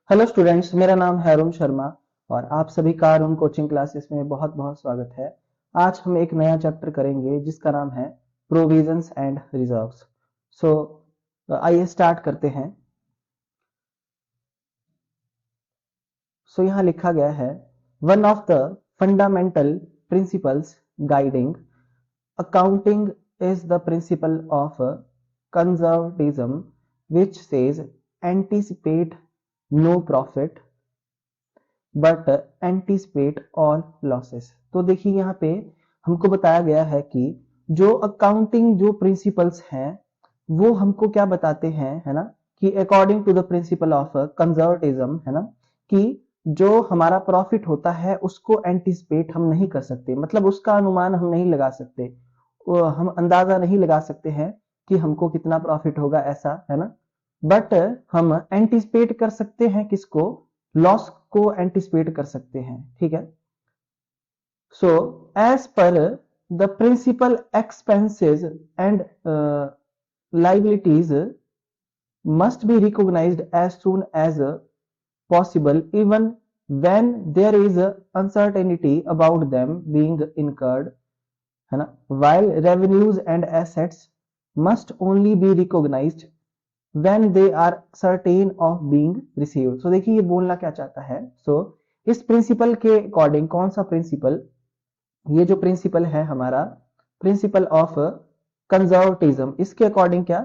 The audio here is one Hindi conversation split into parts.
हेलो स्टूडेंट्स, मेरा नाम है अरुण शर्मा और आप सभी का अरुण कोचिंग क्लासेस में बहुत बहुत स्वागत है। आज हम एक नया चैप्टर करेंगे जिसका नाम है प्रोविजंस एंड रिजर्व्स। सो आइए स्टार्ट करते हैं। यहाँ लिखा गया है, one of the fundamental principles guiding accounting is the principle of conservatism which says anticipate no profit but anticipate all losses. तो देखिए यहाँ पे हमको बताया गया है कि जो अकाउंटिंग जो प्रिंसिपल्स हैं वो हमको क्या बताते हैं, है ना, कि according to the principle of conservatism, है ना, कि जो हमारा प्रॉफिट होता है उसको एंटीसिपेट हम नहीं कर सकते, मतलब उसका अनुमान हम नहीं लगा सकते, हम अंदाजा नहीं लगा सकते हैं कि हमको कितना प्रॉफिट होगा, ऐसा है ना। बट हम एंटीसिपेट कर सकते हैं किसको, लॉस को एंटीसिपेट कर सकते हैं, ठीक है। So as per the principle expenses and liabilities must be recognized as soon as possible even when there is uncertainty about them being incurred, है ना, while revenues and assets must only be recognized when they are certain of being received। so देखिए ये बोलना क्या चाहता है। इस प्रिंसिपल के अकॉर्डिंग, कौन सा प्रिंसिपल, ये जो प्रिंसिपल है हमारा प्रिंसिपल ऑफ कंजर्वेटिज्म, इसके अकॉर्डिंग क्या,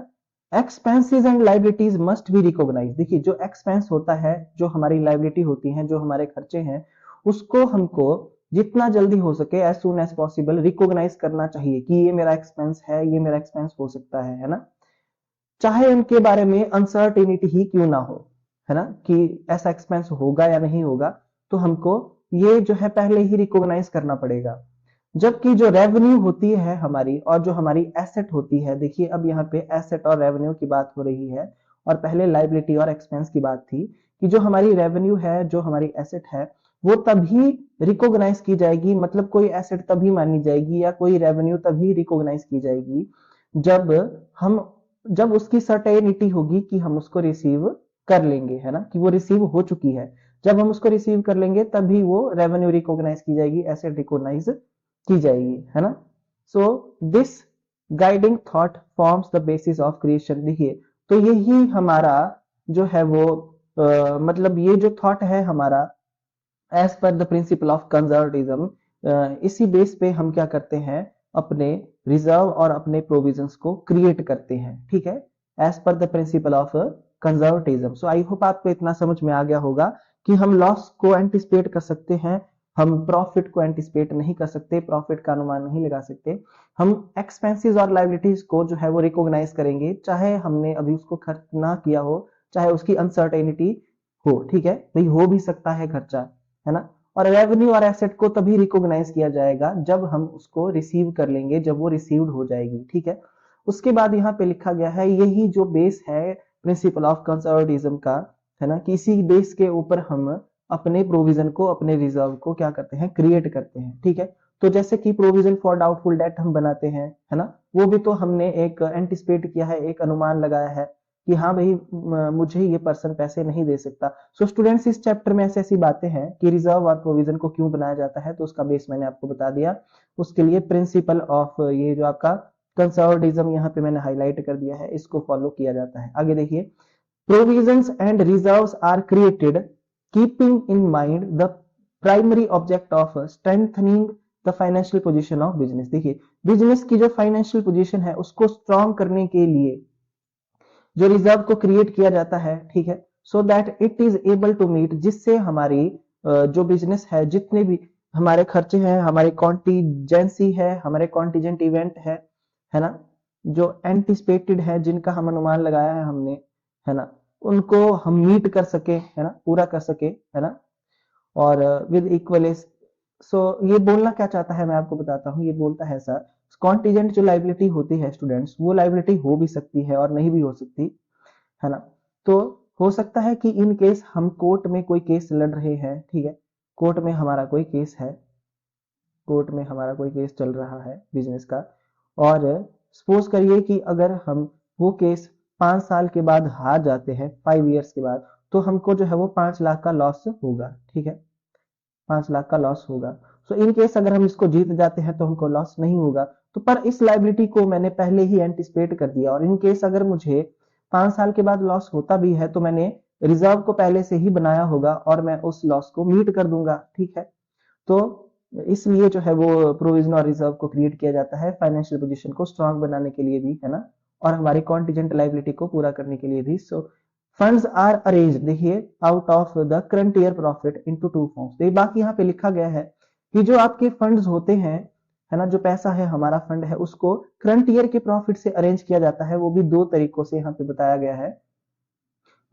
expenses and liabilities must be recognise. देखिए जो एक्सपेंस होता है, जो हमारी लाइबिलिटी होती है, जो हमारे खर्चे हैं, उसको हमको जितना जल्दी हो सके, as soon as possible, recognise करना चाहिए कि ये मेरा एक्सपेंस है, ये मेरा एक्सपेंस हो सकता है ना, चाहे उनके बारे में अनसर्टेनिटी ही क्यों ना हो, है ना, कि ऐसा एक्सपेंस होगा या नहीं होगा, तो हमको ये जो है पहले ही रिकॉग्नाइज करना पड़ेगा। जबकि जो रेवेन्यू होती है हमारी और जो हमारी एसेट होती है, देखिए अब यहाँ पे एसेट और रेवेन्यू की बात हो रही है और पहले लाइबिलिटी और एक्सपेंस की बात थी, कि जो हमारी रेवेन्यू है, जो हमारी एसेट है, वो तभी रिकॉग्नाइज की जाएगी, मतलब कोई एसेट तभी मानी जाएगी या कोई रेवेन्यू तभी रिकॉग्नाइज की जाएगी जब हम जब उसकी सर्टेनिटी होगी कि हम उसको रिसीव कर लेंगे, है ना, कि वो रिसीव हो चुकी है। जब हम उसको रिसीव कर लेंगे तभी वो रेवेन्यू रिकॉग्नाइज की जाएगी, एसेट रिकॉग्नाइज की जाएगी, है ना। So this guiding thought forms the basis of creation. देखिए तो यही हमारा जो है वो मतलब ये जो थॉट है हमारा as per the principle of conservatism, इसी बेस पे हम क्या करते हैं, अपने रिजर्व और अपने प्रोविजंस को क्रिएट करते हैं, ठीक है, as per the principle of conservatism. So I hope आपको इतना समझ में आ गया होगा कि हम लॉस को एंटिसिपेट कर सकते हैं, हम प्रॉफिट को एंटिसिपेट नहीं कर सकते, प्रॉफिट का अनुमान नहीं लगा सकते। हम एक्सपेंसेस और लाइबिलिटीज को जो है वो रिकॉग्नाइज करेंगे, चाहे हमने अभी उसको खर्च ना किया हो, चाहे उसकी अनसर्टेनिटी हो, ठीक है, भाई हो भी सकता है खर्चा, है ना। और रेवेन्यू और एसेट को तभी रिकॉग्नाइज किया जाएगा जब हम उसको रिसीव कर लेंगे, जब वो रिसीव्ड हो जाएगी, ठीक है। उसके बाद यहाँ पे लिखा गया है, यही जो बेस है प्रिंसिपल ऑफ कंजर्वेटिज्म का, है ना, कि इसी बेस के ऊपर हम अपने प्रोविजन को, अपने रिजर्व को क्या करते हैं, क्रिएट करते हैं, ठीक है। तो जैसे कि प्रोविजन फॉर डाउटफुल डेट हम बनाते हैं, है ना, वो भी तो हमने एक एंटिसिपेट किया है, एक अनुमान लगाया है कि हाँ भाई मुझे ये पर्सन पैसे नहीं दे सकता। सो स्टूडेंट्स इस चैप्टर में ऐसी ऐसी बातें हैं कि रिजर्व और प्रोविजन को क्यों बनाया जाता है, तो उसका बेस मैंने आपको बता दिया। उसके लिए प्रिंसिपल ऑफ ये जो आपका कंजर्वेटिज्म यहाँ पे मैंने हाईलाइट कर दिया है, इसको फॉलो किया जाता है। आगे देखिए, provisions and reserves are created keeping in mind the primary object of strengthening the financial position of business। देखिए बिजनेस की जो फाइनेंशियल पोजीशन है उसको स्ट्रॉन्ग करने के लिए जो रिजर्व को क्रिएट किया जाता है, ठीक है, so that it is able to meet, जिससे हमारी जो बिजनेस है, जितने भी हमारे खर्चे हैं, हमारे कॉन्टीजेंसी है, हमारे कॉन्टीजेंट इवेंट है ना, जो एंटिसिपेटेड है, जिनका हम अनुमान लगाया है हमने, है ना, उनको हम मीट कर सके, है ना, पूरा कर सके, है ना, और विद इक्वल। सो ये बोलना क्या चाहता है मैं आपको बताता हूँ, ये बोलता है सर, कॉन्टीजेंट जो लाइबिलिटी होती है स्टूडेंट्स, वो लाइबिलिटी हो भी सकती है और नहीं भी हो सकती, है ना। तो हो सकता है कि इन केस हम कोर्ट में कोई केस लड़ रहे हैं, ठीक है, कोर्ट में हमारा कोई केस है, कोर्ट में हमारा कोई केस चल रहा है बिजनेस का, और सपोज करिए कि अगर हम वो केस 5 साल के बाद हार जाते हैं, 5 इयर्स के बाद, तो हमको जो है वो 5 लाख का लॉस होगा, ठीक है, 5 लाख का लॉस होगा। सो इन केस अगर हम इसको जीत जाते हैं तो हमको लॉस नहीं होगा। तो पर इस लाइबिलिटी को मैंने पहले ही एंटिसिपेट कर दिया, और इन केस अगर मुझे 5 साल के बाद लॉस होता भी है तो मैंने रिजर्व को पहले से ही बनाया होगा और मैं उस लॉस को मीट कर दूंगा, ठीक है। तो इसलिए जो है वो प्रोविजन और रिजर्व को क्रिएट किया जाता है फाइनेंशियल पोजीशन को स्ट्रांग बनाने के लिए भी, है ना, और हमारी कॉन्टिजेंट लाइबिलिटी को पूरा करने के लिए भी। सो फंड्स आर अरेंज, देखिए, out of the current year profit into two forms. देखिए बाकी यहाँ पे लिखा गया है कि जो आपके फंड्स होते हैं, है ना, जो पैसा है हमारा फंड है उसको करंट ईयर के प्रॉफिट से अरेंज किया जाता है, वो भी 2 तरीकों से यहाँ पे बताया गया है।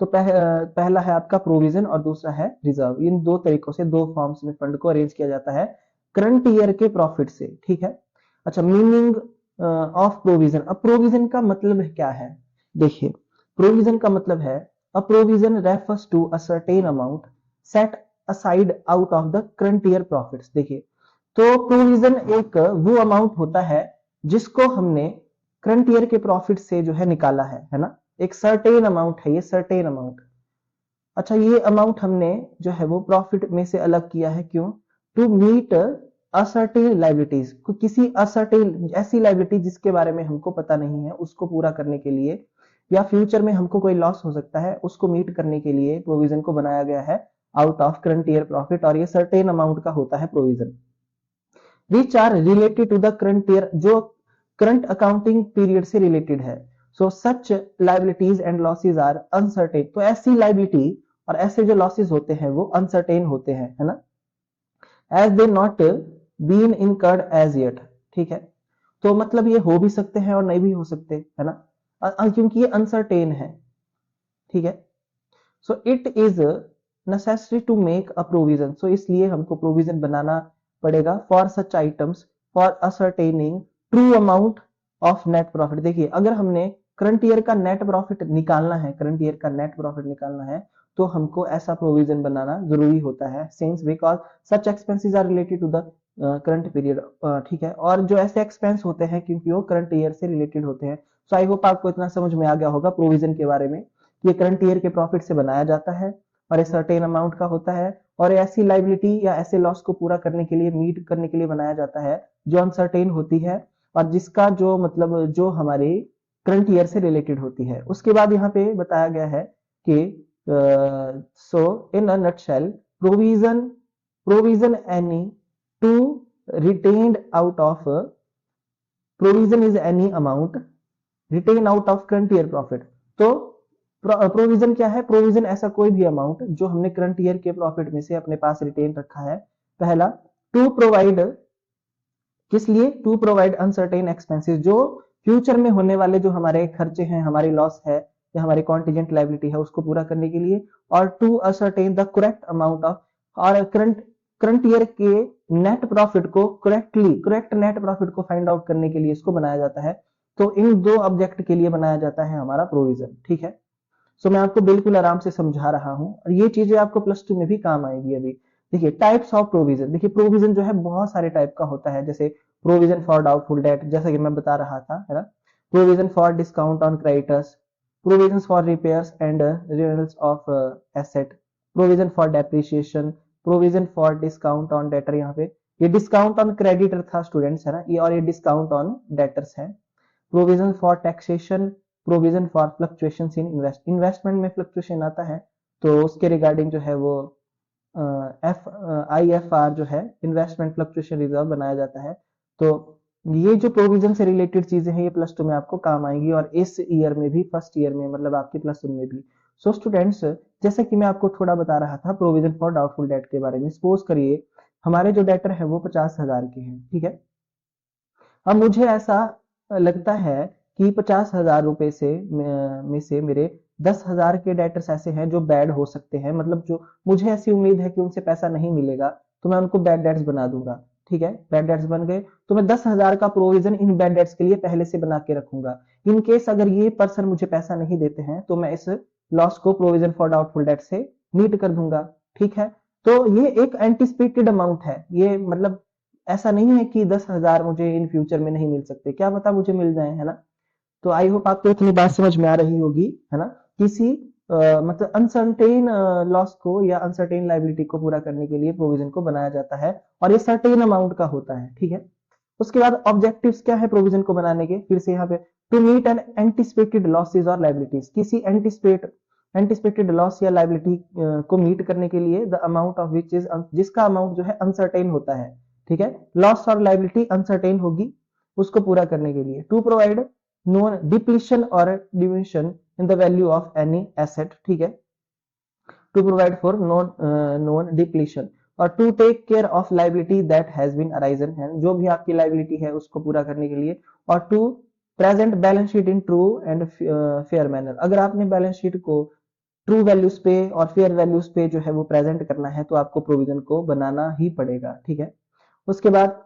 तो पहला है आपका प्रोविजन और दूसरा है रिजर्व। इन 2 तरीकों से 2 फॉर्म्स में फंड को अरेंज किया जाता है करंट ईयर के प्रॉफिट से, ठीक है। अच्छा, मीनिंग ऑफ प्रोविजन। अब प्रोविजन का मतलब क्या है? देखिए, प्रोविजन का मतलब है a provision refers to a certain amount set aside out of the current year profits. देखिए, तो प्रोविजन एक वो अमाउंट होता है जिसको हमने करंट ईयर के प्रॉफिट से जो है निकाला है ना, एक सर्टेन अमाउंट है ये, सर्टेन अमाउंट। अच्छा, ये अमाउंट हमने जो है वो प्रॉफिट में से अलग किया है, क्यों? टू मीट असर्टेन लाइबिलिटीज, किसी असर्टेन ऐसी लाइबिलिटी जिसके बारे में हमको पता नहीं है उसको पूरा करने के लिए, या फ्यूचर में हमको कोई लॉस हो सकता है उसको मीट करने के लिए प्रोविजन को बनाया गया है out of current year profit, और ये सर्टेन अमाउंट का होता है provision. Which are related to the current year, जो करंट अकाउंटिंग पीरियड से रिलेटेड है। So such liabilities and losses are uncertain, तो ऐसी लाइबिलिटी और ऐसे जो लॉसेज होते हैं वो अनसर्टेन होते हैं, है ना, as they not been incurred as yet, ठीक है। तो मतलब ये हो भी सकते हैं और नहीं भी हो सकते, है ना, क्योंकि ये अनसर्टेन है, ठीक है। So it is necessary to make a provision, so इसलिए हमको प्रोविजन बनाना पड़ेगा for such items for ascertaining true amount of net profit. देखिए, अगर हमने करंट ईयर का नेट प्रॉफिट निकालना है, करंट ईयर का नेट प्रॉफिट निकालना है, तो हमको ऐसा प्रोविजन बनाना जरूरी होता है, since because such expenses are related to the current period, ठीक है। और जो ऐसे एक्सपेंस होते हैं क्योंकि वो करंट ईयर से रिलेटेड होते हैं। सो आई होप आपको इतना समझ में आ गया होगा प्रोविजन के बारे में। ये करंट ईयर के प्रॉफिट से बनाया जाता है और ये सर्टेन अमाउंट का होता है, और ऐसी लाइबिलिटी या ऐसे लॉस को पूरा करने के लिए, मीट करने के लिए बनाया जाता है जो अनसर्टेन होती है और जिसका जो मतलब जो हमारे करंट ईयर से रिलेटेड होती है। उसके बाद यहाँ पे बताया गया है कि so in a nutshell provision provision any to retained out of provision is any amount retain out of current year profit. तो प्रोविजन क्या है? प्रोविजन ऐसा कोई भी अमाउंट जो हमने करंट ईयर के प्रॉफिट में से अपने पास रिटेन रखा है। पहला, टू प्रोवाइड, किस लिए? टू प्रोवाइड अनसर्टेन एक्सपेंसेस, जो फ्यूचर में होने वाले जो हमारे खर्चे हैं, हमारी लॉस है या हमारी कॉन्टिजेंट लाइबिलिटी है उसको पूरा करने के लिए, और to ascertain the correct amount of, और करंट ईयर के नेट प्रॉफिट को करेक्ट नेट प्रॉफिट को फाइंड आउट करने के लिए इसको बनाया जाता है। तो इन 2 ऑब्जेक्ट के लिए बनाया जाता है हमारा प्रोविजन, ठीक है। सो मैं आपको बिल्कुल आराम से समझा रहा हूं और ये चीजें आपको +2 में भी काम आएगी अभी। देखिए, टाइप्स ऑफ प्रोविजन। देखिए, प्रोविजन जो है बहुत सारे टाइप का होता है, जैसे प्रोविजन फॉर डाउटफुल डेट, जैसा कि मैं बता रहा था, है ना, provision for discount on creditors, provision for repairs and renewals of asset, provision for depreciation, provision for discount on debtor. यहाँ पे ये डिस्काउंट ऑन क्रेडिटर था स्टूडेंट्स, है ना, ये, और ये डिस्काउंट ऑन डेटर्स है। Provision for taxation, provision for fluctuation in investment में फ्लक्चुएशन आता है तो उसके रिगार्डिंग जो है वो IFR जो है इन्वेस्टमेंट फ्लक्चुएशन रिजर्व बनाया जाता है। तो ये जो प्रोविजन से रिलेटेड चीजें हैं ये +2 में आपको काम आएंगी, और इस ईयर में भी, फर्स्ट ईयर में, मतलब आपके +1 में भी। सो स्टूडेंट्स, जैसे कि मैं आपको थोड़ा बता रहा था प्रोविजन फॉर डाउटफुल डेट के बारे में, सपोज करिए हमारे जो डेटर है वो 50,000 के हैं, ठीक है। अब मुझे ऐसा लगता है कि 50,000 रुपए से में से मेरे 10,000 के डेटर्स ऐसे हैं जो बैड हो सकते हैं, मतलब जो मुझे ऐसी उम्मीद है कि उनसे पैसा नहीं मिलेगा, तो मैं उनको बैड डेट्स बना दूंगा, ठीक है। बैड डेट्स बन गए तो मैं 10,000 का प्रोविजन इन बैड डेट्स के लिए पहले से बना के रखूंगा। इन केस अगर ये पर्सन मुझे पैसा नहीं देते हैं तो मैं इस लॉस को प्रोविजन फॉर डाउटफुल डेट से मीट कर दूंगा, ठीक है। तो ये एक एंटिसिपेटेड अमाउंट है, ये मतलब ऐसा नहीं है कि 10,000 मुझे इन फ्यूचर में नहीं मिल सकते, क्या पता मुझे मिल जाए, है ना। तो आई होप आपको इतनी बात समझ में आ रही होगी, है ना। किसी मतलब अनसर्टेन लॉस को या अनसर्टेन लाइबिलिटी को पूरा करने के लिए प्रोविजन को बनाया जाता है, और ये सर्टेन अमाउंट का होता है, ठीक है। उसके बाद ऑब्जेक्टिव्स क्या है प्रोविजन को बनाने के, फिर से यहाँ पे to meet an anticipated losses और लाइबिलिटीज, किसी एंटिसिपेटेड लॉस या लाइबिलिटी को मीट करने के लिए, the amount of which is, जिसका अमाउंट जो है अनसर्टेन होता है, ठीक है। लॉस और लाइबिलिटी अनसर्टेन होगी, उसको पूरा करने के लिए टू प्रोवाइड नोन डिप्लीशन और diminution in the value of any asset, ठीक है, to provide for non depletion, और to take care of liability that has been arisen है, जो भी आपकी लाइबिलिटी है उसको पूरा करने के लिए, और to present balance sheet in true and fair manner, अगर आपने बैलेंस शीट को ट्रू वैल्यूज पे और फेयर वैल्यूज पे जो है वो प्रेजेंट करना है तो आपको प्रोविजन को बनाना ही पड़ेगा, ठीक है। उसके बाद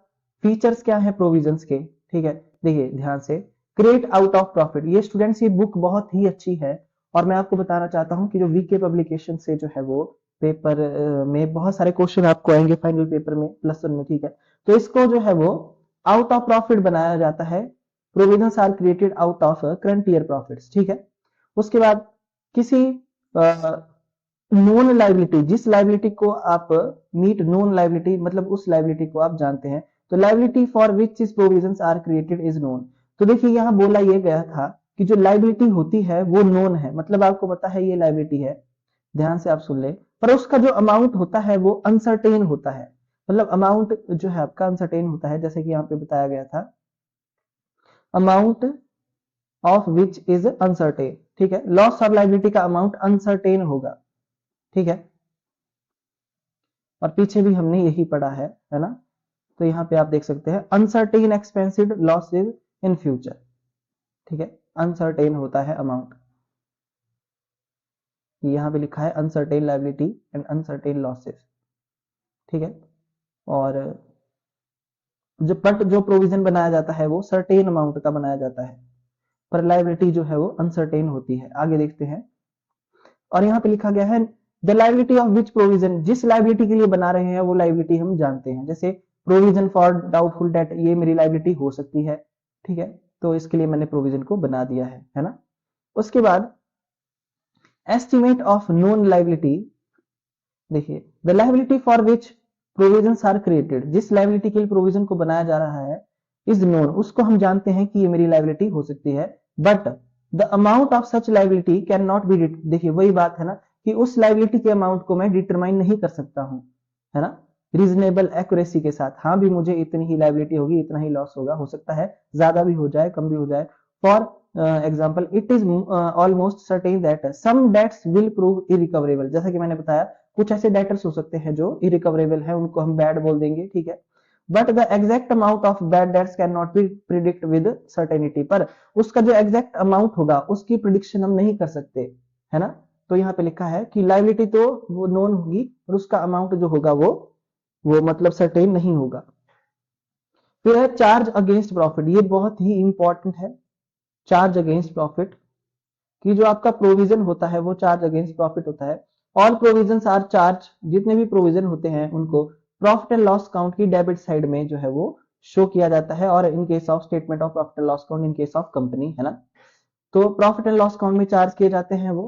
फीचर्स क्या है प्रोविजंस के, ठीक है, देखिए ध्यान से, क्रिएट आउट ऑफ प्रॉफिट, ये स्टूडेंट्स ये बुक बहुत ही अच्छी है, और मैं आपको बताना चाहता हूं कि जो वीके पब्लिकेशन से जो है वो पेपर में बहुत सारे क्वेश्चन आपको आएंगे फाइनल पेपर में +1 में, ठीक है। तो इसको जो है वो आउट ऑफ प्रॉफिट बनाया जाता है, provisions are created out of current year profits, ठीक है। उसके बाद किसी नोन लाइबिलिटी, जिस लाइबिलिटी को आप मीट नोन लाइबिलिटी, मतलब उस लाइबिलिटी को आप जानते हैं, तो liability for which is provisions are created is known, तो देखिए यहां बोला ये गया था कि जो लाइबिलिटी होती है वो नोन है, मतलब आपको पता है ये लाइबिलिटी है, ध्यान से आप सुन ले, पर उसका जो अमाउंट होता है वो अनसर्टेन होता है, मतलब अमाउंट जो है आपका अनसर्टेन होता है, जैसे कि यहाँ पे बताया गया था, amount of which is uncertain, ठीक है। लॉस और लाइबिलिटी का अमाउंट अनसर्टेन होगा, ठीक है, और पीछे भी हमने यही पढ़ा है ना। तो यहाँ पे आप देख सकते हैं uncertain expensive losses in future, ठीक है, अनसर्टेन होता है अमाउंट, यहाँ पे लिखा है uncertain liability and uncertain losses, ठीक है। और जो प्रोविजन बनाया जाता है वो सर्टेन अमाउंट का बनाया जाता है, पर लाइबिलिटी जो है वो अनसर्टेन होती है। आगे देखते हैं, और यहाँ पे लिखा गया है the liability of which provision, जिस लाइबिलिटी के लिए बना रहे हैं वो लाइबिलिटी हम जानते हैं, जैसे प्रोविजन फॉर डाउटफुल डेट, ये मेरी लाइबिलिटी हो सकती है, ठीक है, तो इसके लिए मैंने प्रोविजन को बना दिया है ना। उसके बाद एस्टिमेट ऑफ नोन लाइबिलिटी, देखिए the liability for which provisions are created, जिस लाइबिलिटी के लिए प्रोविजन को बनाया जा रहा है इज नोन, उसको हम जानते हैं कि ये मेरी लाइबिलिटी हो सकती है, but the amount of such liability can not B, देखिए वही बात है ना कि उस लाइबिलिटी के अमाउंट को मैं डिटरमाइन नहीं कर सकता हूं, है ना, रीजनेबल एक्यूरेसी के साथ, हाँ भी मुझे इतनी ही लाइबिलिटी होगी, इतना ही लॉस होगा, हो सकता है ज्यादा भी हो जाए कम भी हो जाए। For example it is almost certain that some debts will prove irrecoverable, जैसा कि मैंने बताया कुछ ऐसे डेटर्स हो सकते हैं जो इरिकवरेबल है, उनको हम बैड बोल देंगे, ठीक है, but the exact amount of bad debts can not B predict with certainty, पर उसका जो एग्जैक्ट अमाउंट होगा उसकी प्रिडिक्शन हम नहीं कर सकते, है ना। तो यहाँ पे लिखा है कि लाइबिलिटी तो वो नोन होगी और उसका अमाउंट जो होगा वो मतलब सर्टेन नहीं होगा। फिर है चार्ज अगेंस्ट प्रॉफिट, ये बहुत ही इंपॉर्टेंट है, चार्ज अगेंस्ट प्रॉफिट, कि जो आपका प्रोविजन होता है वो चार्ज अगेंस्ट प्रॉफिट होता है। ऑल प्रोविजन आर चार्ज, जितने भी प्रोविजन होते हैं उनको प्रॉफिट एंड लॉस काउंट की डेबिट साइड में जो है वो शो किया जाता है, और in case of statement of profit and loss count in case of company, है ना। तो प्रॉफिट एंड लॉस काउंट में चार्ज किए जाते हैं वो,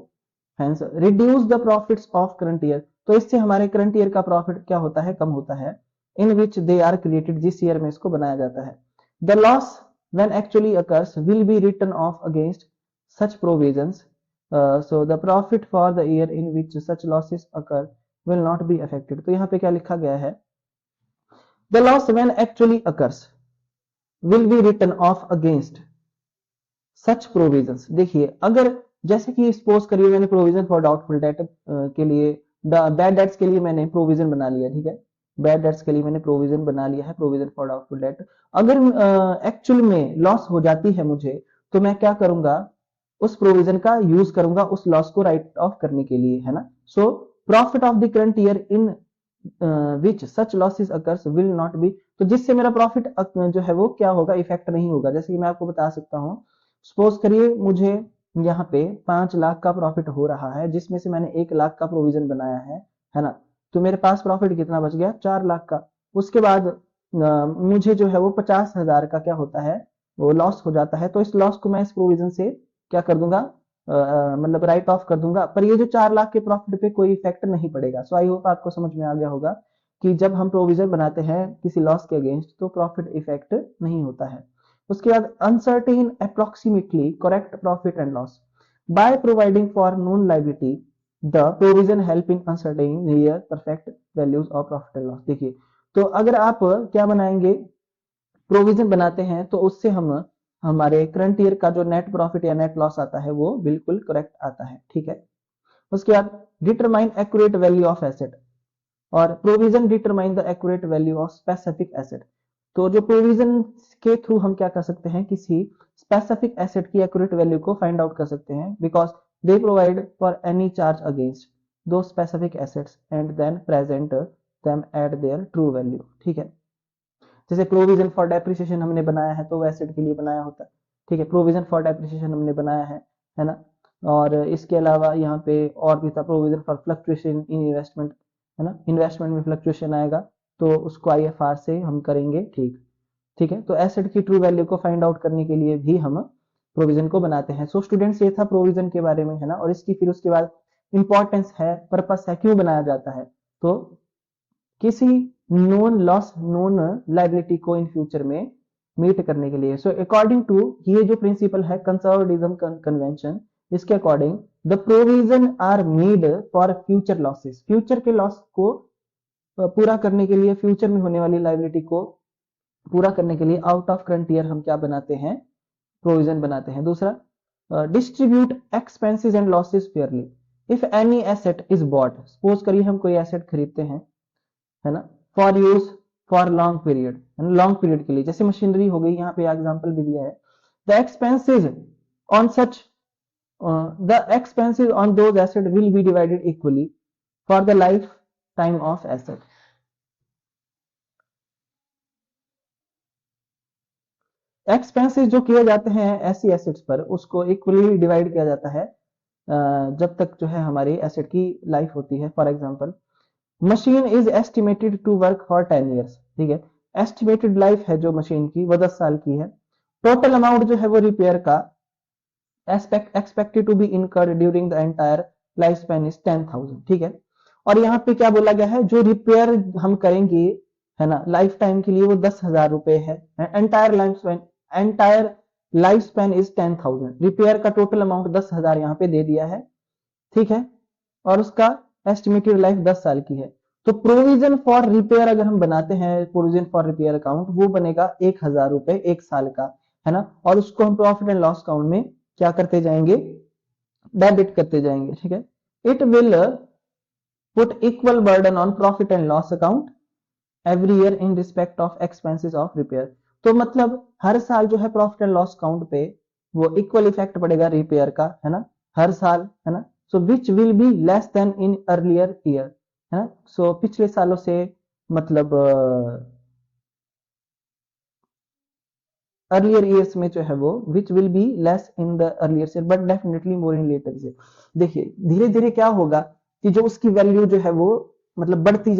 hence reduce the profits of current year, तो इससे हमारे करंट ईयर का प्रॉफिट क्या होता है, कम होता है, in which they are created, जिस ईयर में इसको बनाया जाता है। The loss when actually occurs will be written off against such provisions, so the profit for the year in which such losses occur will not be affected, तो यहाँ पे क्या लिखा गया है, the loss when actually occurs will be written off against such provisions, देखिए अगर जैसे कि सपोज करिए मैंने प्रोविजन फॉर डाउटफुल डेट के लिए, बैड डेट्स के लिए मैंने प्रोविजन बना लिया, ठीक है, बैड डेट्स के लिए मैंने प्रोविजन बना लिया है, प्रोविजन फॉर डाउटफुल डेट, अगर एक्चुअल में लॉस हो जाती है मुझे, तो मैं क्या करूंगा, उस प्रोविजन का यूज करूंगा उस लॉस को राइट ऑफ करने के लिए, है ना। So profit of the current year in which such losses occurs will not be, तो जिससे मेरा प्रॉफिट जो है वो क्या होगा, इफेक्ट नहीं होगा। जैसे कि मैं आपको बता सकता हूँ, सपोज करिए मुझे यहाँ पे 5 लाख का प्रॉफिट हो रहा है, जिसमें से मैंने 1 लाख का प्रोविजन बनाया है ना, तो मेरे पास प्रॉफिट कितना बच गया, 4 लाख का। उसके बाद मुझे जो है वो 50,000 का क्या होता है, वो लॉस हो जाता है, तो इस लॉस को मैं इस प्रोविजन से क्या कर दूंगा, मतलब राइट ऑफ कर दूंगा, पर ये जो 4 लाख के प्रॉफिट पे कोई इफेक्ट नहीं पड़ेगा। सो आई होप आपको समझ में आ गया होगा कि जब हम प्रोविजन बनाते हैं किसी लॉस के अगेंस्ट तो प्रॉफिट इफेक्ट नहीं होता है। उसके बाद uncertain approximately correct profit and loss by providing for known liability the provision help in uncertain near perfect values of profit and loss. देखिए, तो अगर आप क्या बनाएंगे, प्रोविजन बनाते हैं तो उससे हम हमारे करंट ईयर का जो नेट प्रॉफिट या नेट लॉस आता है वो बिल्कुल करेक्ट आता है। ठीक है। उसके बाद determine accurate value of asset और provision determine the accurate value of specific asset. तो जो प्रोविजन के थ्रू हम क्या कर सकते हैं, किसी स्पेसिफिक एसेट की एक्यूरेट वैल्यू को फाइंड आउट कर सकते हैं, because they provide for any charge against those specific assets and then present them at their true value. ठीक है। जैसे प्रोविजन फॉर डेप्रिसिएशन हमने बनाया है तो वो एसेट के लिए बनाया होता है। ठीक है, प्रोविजन फॉर डेप्रिसिएशन हमने बनाया है ना। और इसके अलावा यहाँ पे और भी था, provision for fluctuation in investment, है ना, इन्वेस्टमेंट में फ्लक्चुएशन आएगा तो उसको आईएफआर से हम करेंगे। ठीक ठीक है। तो एसेट की ट्रू वैल्यू को फाइंड आउट करने के लिए भी हम प्रोविजन को बनाते हैं। सो स्टूडेंट्स, ये था प्रोविजन के बारे में, है ना। और इसकी फिर उसके बाद इंपॉर्टेंस है, पर्पस है, क्यों बनाया जाता है, तो किसी नोन लॉस नोन लाइबिलिटी को इन फ्यूचर में मीट करने के लिए। सो अकॉर्डिंग टू ये जो प्रिंसिपल है कंजर्वेटिज्म कन्वेंशन, इसके according the provision are made for future losses, future के लॉस को पूरा करने के लिए, फ्यूचर में होने वाली लाइबिलिटी को पूरा करने के लिए आउट ऑफ करंट ईयर हम क्या बनाते हैं, प्रोविजन बनाते हैं। दूसरा, distribute expenses and losses Fairlie if any asset is bought. Suppose करिए हम कोई एसेट खरीदते हैं, है ना, for use for long period, long period के लिए, जैसे मशीनरी हो गई, यहाँ पे एग्जांपल भी दिया है। The expenses on such the expenses on those asset will be divided equally for the life time of asset. Expenses जो किए जाते हैं ऐसी एसेट्स पर, उसको इक्वली डिवाइड किया जाता है जब तक जो है हमारी एसेट की लाइफ होती है। For example, machine is estimated to work for 10 years. ठीक है, एस्टिमेटेड लाइफ है जो मशीन की वो 10 साल की है। टोटल अमाउंट जो है वो रिपेयर का expected to be incurred during the entire life span is 10,000। ठीक है। और यहाँ पे क्या बोला गया है, जो रिपेयर हम करेंगे, है ना, लाइफ टाइम के लिए वो 10,000 रुपए है। Entire life span is 10,000, repair का टोटल अमाउंट 10,000 यहाँ पे दे दिया है। ठीक है। और उसका एस्टिमेटेड लाइफ 10 साल की है। तो प्रोविजन फॉर रिपेयर अगर हम बनाते हैं, प्रोविजन फॉर रिपेयर अकाउंट, वो बनेगा 1,000 रुपए 1 साल का, है ना। और उसको हम प्रॉफिट एंड लॉस अकाउंट में क्या करते जाएंगे, डेबिट करते जाएंगे। ठीक है। It will put equal burden on profit and loss account every year in respect of expenses of repair. तो मतलब हर साल जो है प्रॉफिट एंड लॉस अकाउंट पे वो इक्वल इफेक्ट पड़ेगा रिपेयर का, है ना, हर साल, है ना। So which will be less than in earlier year, है ना। सो पिछले सालों से मतलब अर्लियर ईयर्स में जो है वो which will be less in the earlier year but definitely more in later year. देखिए, धीरे धीरे क्या होगा कि जो उसकी वैल्यू जो है वो मतलब बढ़ती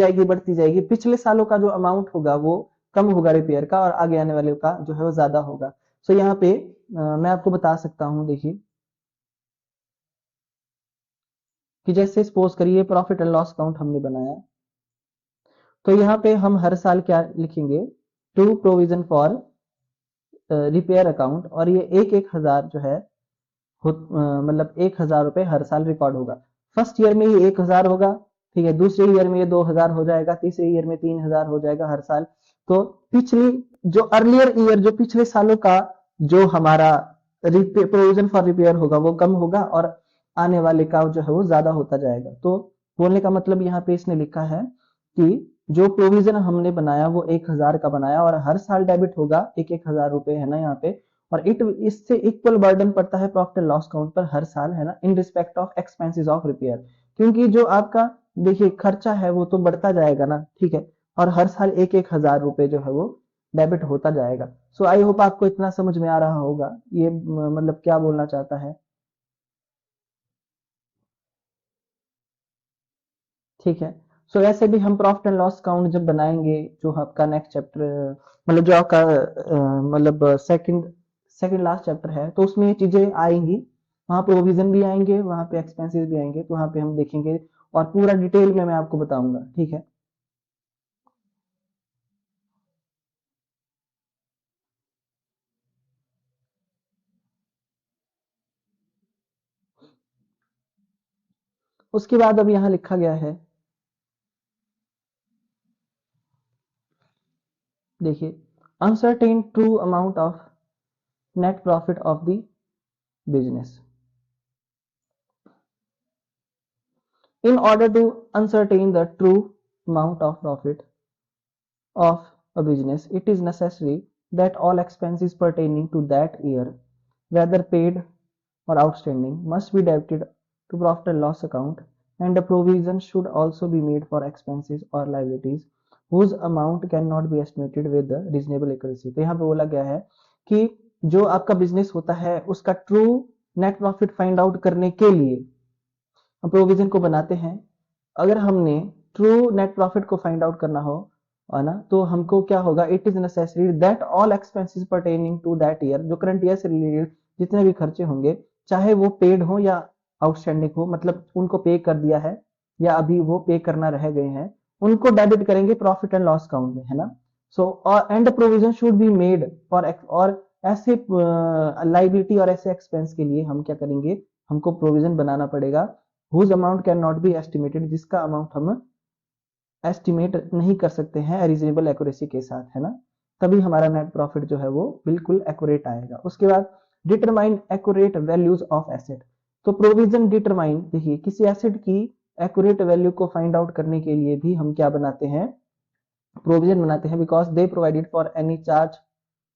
जाएगी। पिछले सालों का जो अमाउंट होगा वो कम होगा रिपेयर का, और आगे आने वाले का जो है वो ज्यादा होगा। सो यहाँ पे मैं आपको बता सकता हूँ, देखिए कि जैसे सपोज करिए प्रॉफिट एंड लॉस अकाउंट हमने बनाया, तो यहाँ पे हम हर साल क्या लिखेंगे, to provision for repair account, और ये एक एक हजार जो है मतलब 1,000 रुपए हर साल रिकॉर्ड होगा। फर्स्ट ईयर में ये 1,000 होगा, ठीक है, दूसरे ईयर में ये 2,000 हो जाएगा, तीसरे ईयर में 3,000 हो जाएगा हर साल। तो पिछली जो अर्लियर ईयर, जो पिछले सालों का जो हमारा प्रोविजन फॉर रिपेयर होगा वो कम होगा, और आने वाले का जो है वो ज्यादा होता जाएगा। तो बोलने का मतलब यहाँ पे इसने लिखा है कि जो प्रोविजन हमने बनाया वो 1,000 का बनाया, और हर साल डेबिट होगा एक एक हजार रुपए, है ना, यहाँ पे। और इससे इक्वल बर्डन पड़ता है प्रॉफिट एंड लॉस अकाउंट पर हर साल, है ना, in respect of expenses of repair. क्योंकि जो आपका देखिए खर्चा है वो तो बढ़ता जाएगा ना, ठीक है, और हर साल एक एक हजार रुपए जो है वो डेबिट होता जाएगा। सो आई होप आपको इतना समझ में आ रहा होगा ये मतलब क्या बोलना चाहता है। ठीक है। सो ऐसे भी हम प्रॉफिट एंड लॉस अकाउंट जब बनाएंगे, जो आपका नेक्स्ट चैप्टर मतलब जो आपका मतलब सेकंड सेकंड लास्ट चैप्टर है, तो उसमें ये चीजें आएंगी। वहां प्रोविजन भी आएंगे, वहां पे एक्सपेंसेस भी आएंगे, तो वहां पे हम देखेंगे और पूरा डिटेल में मैं आपको बताऊंगा, ठीक है। उसके बाद अब यहाँ लिखा गया है, देखिए, uncertain true amount of net profit of the business. In order to ascertain the true amount of profit of a business, it is necessary that all expenses pertaining to that year, whether paid or outstanding, must be debited to profit and loss account, and a provision should also be made for expenses or liabilities whose amount cannot be estimated with reasonable accuracy। तो यहाँ पे बोला गया है कि जो आपका बिजनेस होता है उसका true net profit find out करने के लिए हम प्रोविजन को बनाते हैं। अगर हमने ट्रू नेट प्रॉफिट को फाइंड आउट करना हो, है ना, तो हमको क्या होगा, it is necessary that all expenses pertaining to that year, जो करंट ईयर से रिलेटेड जितने भी खर्चे होंगे, चाहे वो पेड हो या आउटस्टैंडिंग हो, मतलब उनको पे कर दिया है या अभी वो पे करना रह गए हैं, उनको डेबिट करेंगे प्रॉफिट एंड लॉस अकाउंट में, है ना। सो और and provision should be made for, और ऐसे लाइबिलिटी और ऐसे एक्सपेंस के लिए हम क्या करेंगे, हमको प्रोविजन बनाना पड़ेगा whose amount can not be estimated, जिसका अमाउंट हम एस्टिमेट नहीं कर सकते हैं रीजनेबल एक्यूरेसी के साथ, है ना। तभी हमारा नेट प्रॉफिट जो है वो बिल्कुल एक्यूरेट आएगा। उसके बाद determine accurate values of asset. तो प्रोविजन डिटरमाइन, देखिए किसी एसेट की एक्यूरेट वैल्यू को फाइंड आउट करने के लिए भी हम क्या बनाते हैं, प्रोविजन बनाते हैं, because they provided for any charge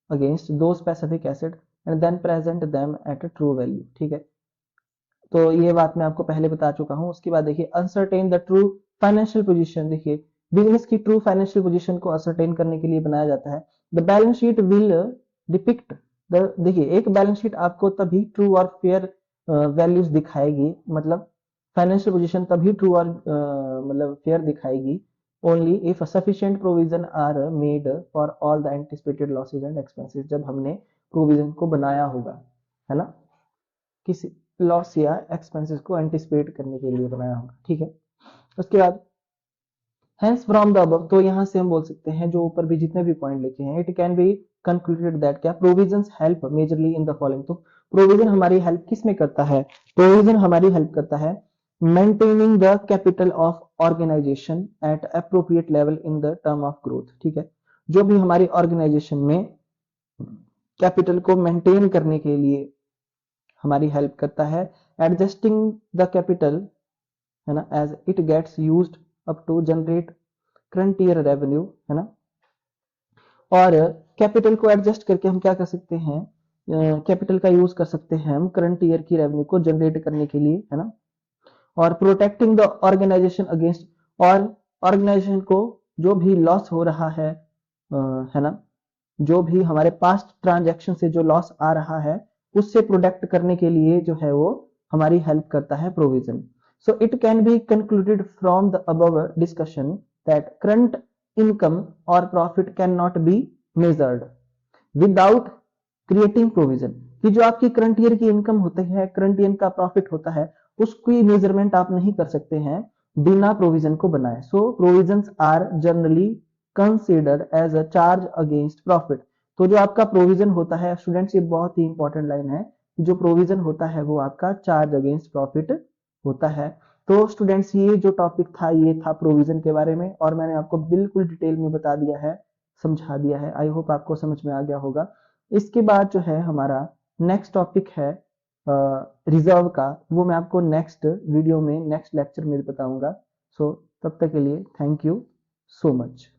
against those specific asset and then present them at a true value, ठीक है। तो ये बात मैं आपको पहले बता चुका हूं। उसके बाद देखिए uncertain the true financial position. देखिए बिजनेस की ट्रू फाइनेंशियल पोजीशन को असरटेन करने के लिए बनाया जाता है। The balance sheet will depict the, देखिए एक बैलेंस शीट आपको तभी ट्रू और फेयर वैल्यूज दिखाएगी, मतलब फाइनेंशियल पोजीशन तभी ट्रू और मतलब फेयर दिखाएगी only if sufficient provision are made for all the anticipated losses and expenses, जब हमने प्रोविजन को बनाया होगा, है ना, किसी लॉस या एक्सपेंसेस को एंटिसिपेट करने के लिए बनाया होगा, ठीक है। उसके बाद हेंस फ्रॉम द अबव, तो यहां से हम बोल सकते हैं जो ऊपर भी जितने भी पॉइंट लिखे हैं, it can be concluded that क्या provisions help majorly in the following. तो प्रोविजन हमारी हेल्प किस में करता है, प्रोविजन हमारी हेल्प करता है maintaining the capital of organisation at appropriate level in the term of growth, ठीक है। जो भी हमारी ऑर्गेनाइजेशन में कैपिटल को मेंटेन करने के लिए हमारी हेल्प करता है, एडजस्टिंग द कैपिटल, है ना, as it gets used up to generate current year revenue, है ना। और कैपिटल को एडजस्ट करके हम क्या कर सकते हैं, कैपिटल का यूज कर सकते हैं हम करंट ईयर की रेवेन्यू को जनरेट करने के लिए, है ना। और प्रोटेक्टिंग द ऑर्गेनाइजेशन अगेंस्ट, और ऑर्गेनाइजेशन को जो भी लॉस हो रहा है ना, जो भी हमारे पास्ट ट्रांजैक्शन से जो लॉस आ रहा है उससे प्रोटेक्ट करने के लिए जो है वो हमारी हेल्प करता है provision. So it can be concluded from the above discussion that current income और profit can not be measured without creating provision, कि जो आपकी करंट ईयर की इनकम होती है, करंट ईयर का प्रॉफिट होता है, उसकी मेजरमेंट आप नहीं कर सकते हैं बिना प्रोविजन को बनाए। So provisions are generally considered as a charge against profit. तो जो आपका प्रोविजन होता है स्टूडेंट्स, ये बहुत ही इंपॉर्टेंट लाइन है, जो प्रोविजन होता है वो आपका चार्ज अगेंस्ट प्रॉफिट होता है। तो स्टूडेंट्स ये जो टॉपिक था ये था प्रोविजन के बारे में, और मैंने आपको बिल्कुल डिटेल में बता दिया है, समझा दिया है। आई होप आपको समझ में आ गया होगा। इसके बाद जो है हमारा नेक्स्ट टॉपिक है रिजर्व का, वो मैं आपको नेक्स्ट वीडियो में नेक्स्ट लेक्चर में बताऊंगा। सो तब तक के लिए थैंक यू सो मच।